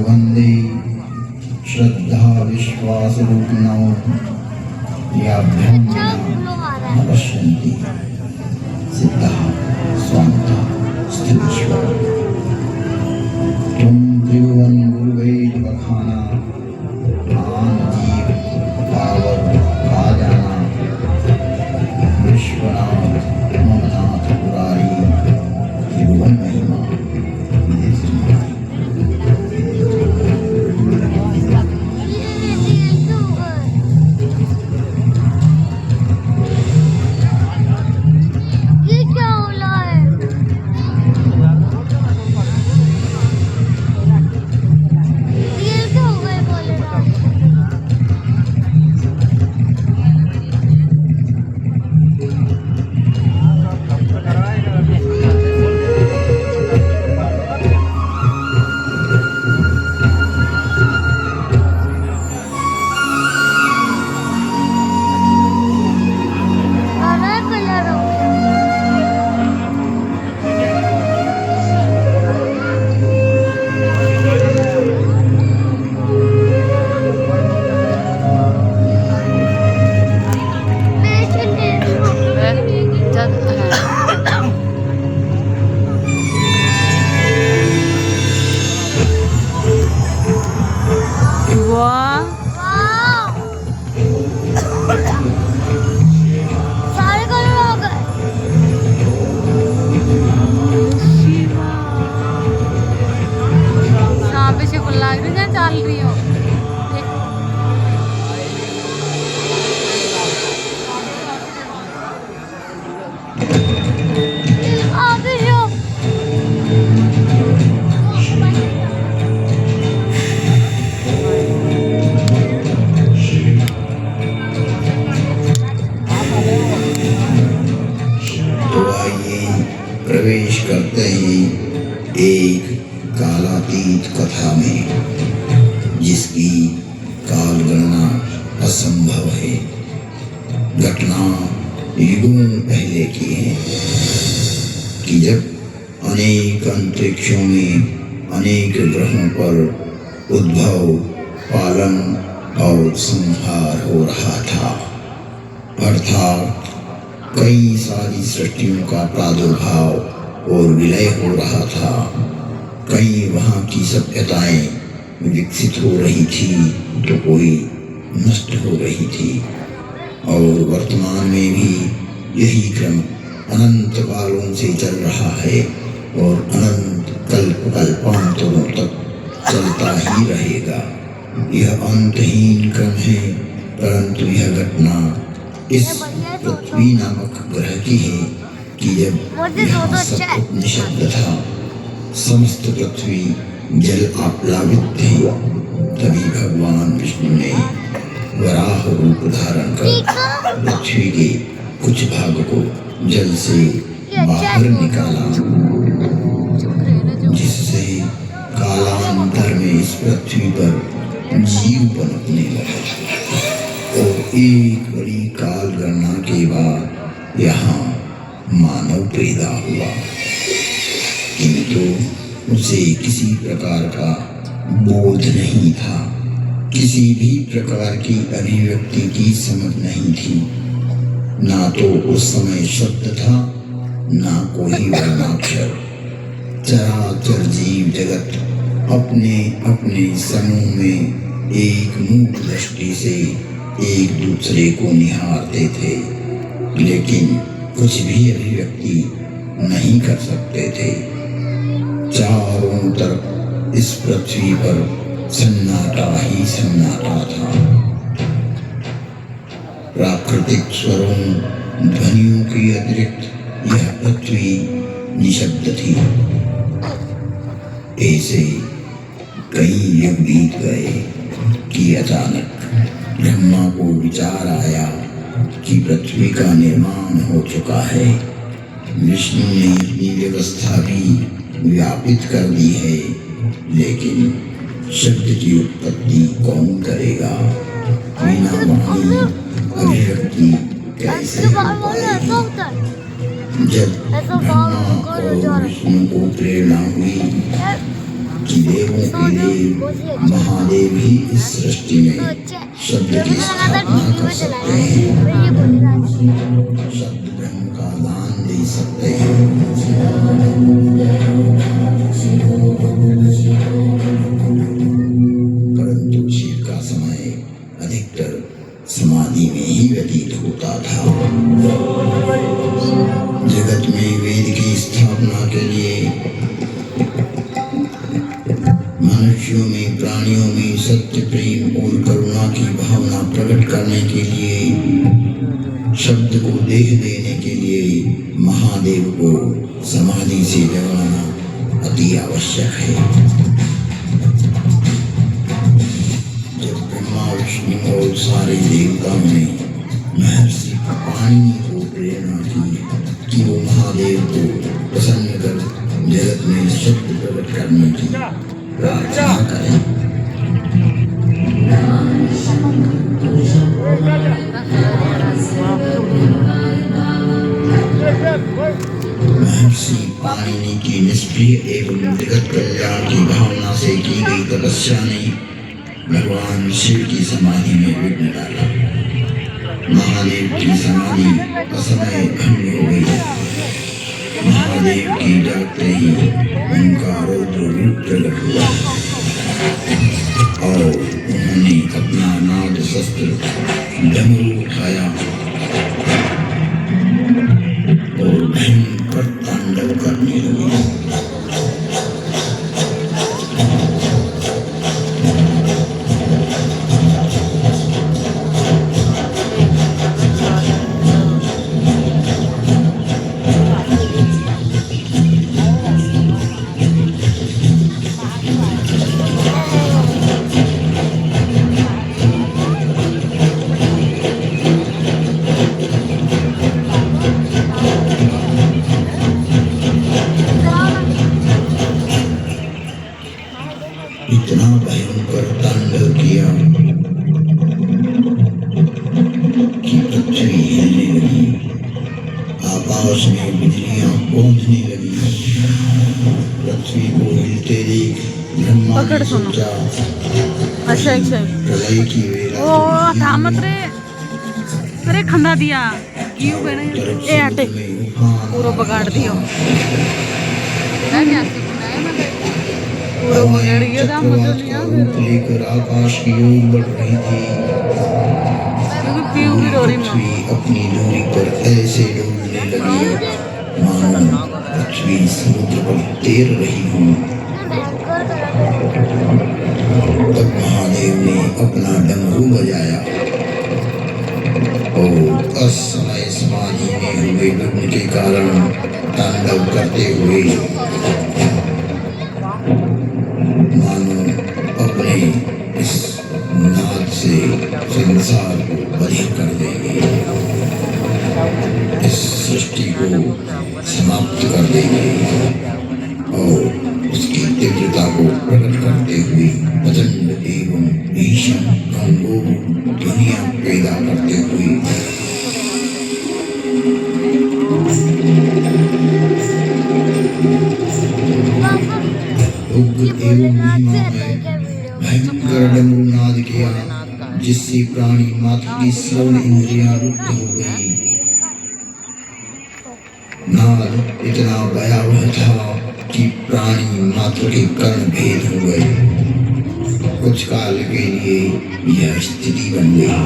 वन्दे श्रद्धा विश्वासरूपिणो याभ्यां न पश्यन्ति सिद्धः स्वान्तः स्थितिश्वरः त्वं त्रिभुवन गुरुवैद बखाना आन जीव पावर काजाना विश्वनाथ ममनाथ पुरारी त्रिभुवन महिमा प्रवेश करते ही एक कालातीत कथा में जिसकी काल गणना असंभव है। घटना युगों पहले की है कि जब अनेक अंतरिक्षों में अनेक ग्रहों पर उद्भव, पालन और संहार हो रहा था, अर्थात कई सारी सृष्टियों का प्रादुर्भाव और विलय हो रहा था। कई वहाँ की सभ्यताएं विकसित हो रही थी तो कोई नष्ट हो रही थी, और वर्तमान में भी यही क्रम अनंत कालों से चल रहा है और अनंत कल्पांतरों तक चलता ही रहेगा। यह अंतहीन क्रम है, परंतु यह घटना इस पृथ्वी नामक ग्रह की है कि जब यहाँ सब कुछ निशब्द था, समस्त पृथ्वी जल आप्लावित थी, तभी भगवान विष्णु ने वराह रूप धारण कर पृथ्वी के कुछ भाग को जल से बाहर निकाला, जिससे कालांतर में इस पृथ्वी पर जीव पनपने लगा। और एक बड़ी काल गणना के बाद यहाँ मानव पैदा हुआ, किंतु उसे किसी प्रकार का बोध नहीं था, किसी भी प्रकार की अभिव्यक्ति की समझ नहीं थी। ना तो उस समय शब्द था, ना कोई वर्णाक्षर। चराचर जीव जगत अपने अपने समूह में एक मूक दृष्टि से एक दूसरे को निहारते थे, लेकिन कुछ भी अभिव्यक्ति नहीं कर सकते थे। चारों तरफ इस पृथ्वी पर सन्नाटा ही सन्नाटा था। प्राकृतिक स्वरों, ध्वनियों के अतिरिक्त यह पृथ्वी निशब्द थी। ऐसे कई युग बीत गए कि अचानक ब्रह्मा को विचार आया कि पृथ्वी का निर्माण हो चुका है। विष्णु ने अपनी व्यवस्था भी व्यापित कर दी है, लेकिन शब्द की उत्पत्ति कौन करेगा? बिना वाणी अभिव्यक्ति कैसे हो पाएगी? जब ब्रह्मा और विष्णु को प्रेरणा हुई कि देवों के देव महादेव ही इस सृष्टि में शब्द की स्थापना कर सकते हैं, शब्द ब्रह्म का दान दे सकते हैं। परंतु शिव का समय अधिकतर समाधि में ही व्यतीत होता था। जगत में वेद की स्थापना के लिए, मनुष्यों में, प्राणियों में सत्य, प्रेम और करुणा की भावना प्रकट करने के लिए, शब्द को देह देने के लिए महादेव को समाधि से जगाना अति आवश्यक है। जब ब्रह्मा, विष्णु और सारे देवताओं ने महर्षि पाणिनि को प्रेरणा की कि वो महादेव को प्रसन्न कर जगत में शब्द प्रकट करने की प्रार्थना करें, महर्षि पाणिनि की निष्क्रिय एवं जगत कल्याण की भावना से की गई तपस्या ने भगवान शिव की समाधि में विघ्न डाला। महादेव की समाधि असमय भंग हो गई। महादेव की जागते ही उनका रौद्र रूप प्रकट हुआ और उन्होंने अपना नाद शस्त्र डमरू उठाया और भयंकर तांडव करने लगे। इतना भयंकर तांडव किया कि पृथ्वी हिलने लगी, आकाश में बिजलियां गूंजने लगी। पृथ्वी को हिलते देख ब्रह्मा ने सोचा प्रलय की वेला अरे खंदा दिया क्यों बने ए आटे पूरा बगाड़ दियो पूरा बगाड़ गया था मतलब लेकर आकाश की ओर बढ़ रही थी। पृथ्वी अपनी दूरी पर ऐसे डोलने लगी मानो पृथ्वी समुद्र पर तैर रही हो। तब महादेव ने अपना डमरू बजाया और असमय समाधि में हुए विघ्न के कारण तांडव करते हुए मानो अपने इस नाद से संसार को बधिर कर देंगे, इस सृष्टि को समाप्त कर देंगे और उसकी तीव्रता को प्रकट करते हुए प्रचंड एवं भीषण गंभीर दुनिया पैदा करते हुए उग्र एवं महिमामय भयंकर डमरू नाद किया, जिससे प्राणी मात्र की श्रवण इंद्रियां रुद्ध हो गई। नाद इतना भयावह था कि प्राणी मात्र के कर्ण भेद हो गए। कुछ काल के लिए यह स्थिति बन गई।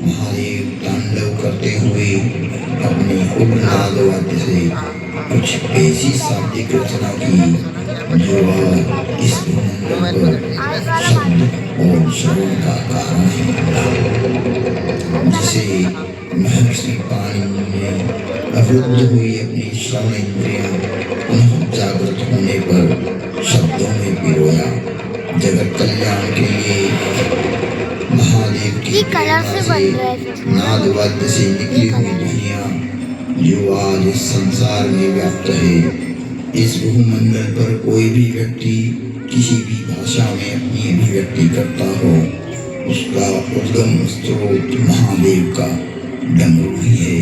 महादेव तांडव करते हुए अपने उग्र नाद वाद्य से कुछ ऐसी शाब्दिक रचना की जो इस भूमंडल पर शब्द और श्रवण का कारण है, जिसे महर्षि पाणिनि ने अवरुद्ध हुई अपनी श्रवण इंद्रियां पुनः जागृत होने पर शब्दों में पिरोया। जगत कल्याण के लिए महादेव की प्रेरणा से नाद वाद्य से निकली हुई ध्वनियां जो आज इस संसार में व्याप्त है। इस भूमंडल पर कोई भी व्यक्ति किसी भी भाषा में अपनी अभिव्यक्ति करता हो, उसका उद्गम स्रोत महादेव का डमरू ही है।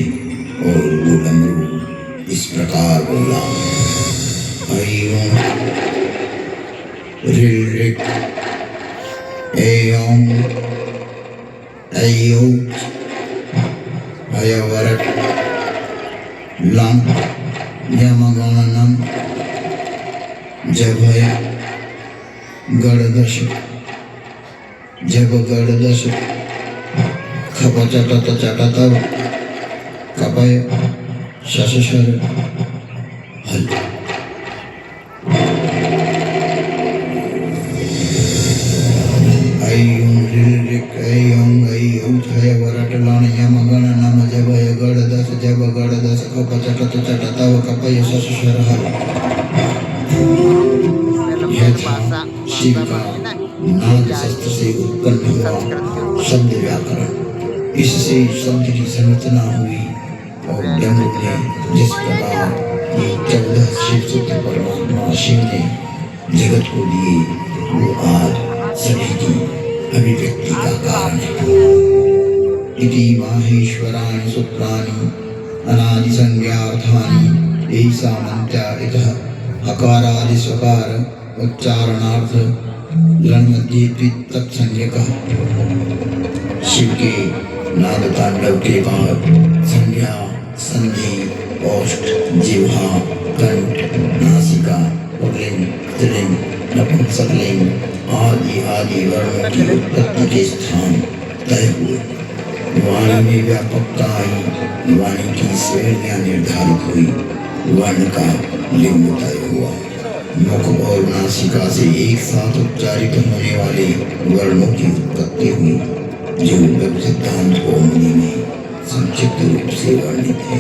और वो डमरू इस प्रकार बोला, हरि ओम ऋल ऋक एओम ऐयो अयवरट लम यमगणनम जभय गणदश जब गणदश खपचटत चटतव कपय शशशर हल ऐयुं ऋऋक ऐयुं ऐयुं छय वरटलान यमगणनम जभय गणदश जब गणदश खपचटत चटतव कपय शशशर हल यथा शिव का नाद शस्त्र से उत्पन्न हुआ शब्द व्याकरण, इससे शब्द की संरचना हुई और ब्रह्म ने जिस प्रकार ये 14 शिव सूत्र परमात्मा शिव ने जगत को दिए वो आज सभी की अभिव्यक्ति का कारण है। इति माहेश्वराणि सूत्राणि अनादि संज्ञार्थानि ऐसा मंत्या इतः हकारादि स्वकार उच्चारणार्थ लण्मध्ये तत्संज्ञकः। शिव के नाद तांडव के बाद संज्ञा संधि ओष्ठ जिह्वा कंठ नासिका पुल्लिंग स्त्रीलिंग नपुंसकलिंग आदि आदि वर्णों की उत्पत्ति के स्थान तय हुए। वाणी में व्यापकता आई, वाणी की श्रेणियां निर्धारित हुई, वर्ण का लिंग तय हुआ। मुख और नासिका से एक साथ उच्चारित होने वाले वर्णों की उत्पत्ति हुई जो लघु सिद्धांत कौमुदी में संक्षिप्त रूप से वर्णित है,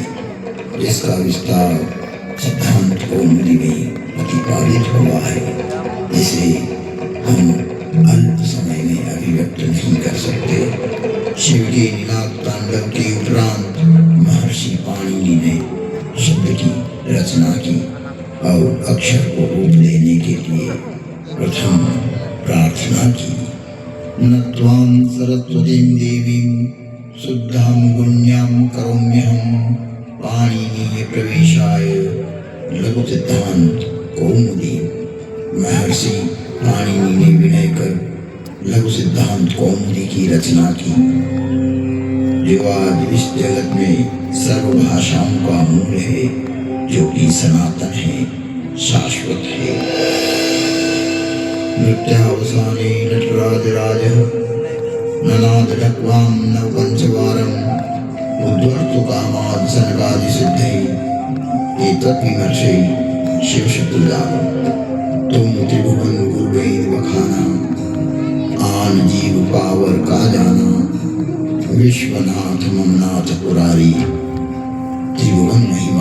जिसका विस्तार सिद्धांत कौमुदी में प्रतिपादित हुआ है, जिसे हम अल्प समय में अभिव्यक्त नहीं कर सकते। शिव के निनाद तांडव के उपरांत महर्षि पाणिनि ने शब्द की रचना की और अक्षर को रूप देने के लिए प्रथम प्रार्थना की। नत्वां सरस्वतीं देवीं शुद्धां गुण्यां करोम्यहं पाणिनीय प्रवेशाय लघु सिद्धांत कौमुदी। महर्षि पाणिनि ने विनय कर लघु सिद्धांत कौमुदी की रचना की, जो आज इस जगत में सर्व भाषाओं का मूल है, जो कि सनातन है, शाश्वत है। नृत्यावसाने नटराजराजः ननाद ढक्वां नवपञ्चवारम् उद्वर्तु कामाद् सनकादिसिद्धै एतद्विमर्शै शिवशत्रुदानम्। तुम त्रिभुवन गुरुवेद बखाना आन जीव पावर का जाना, विश्वनाथ ममनाथ पुरारी त्रिभुवन नहीं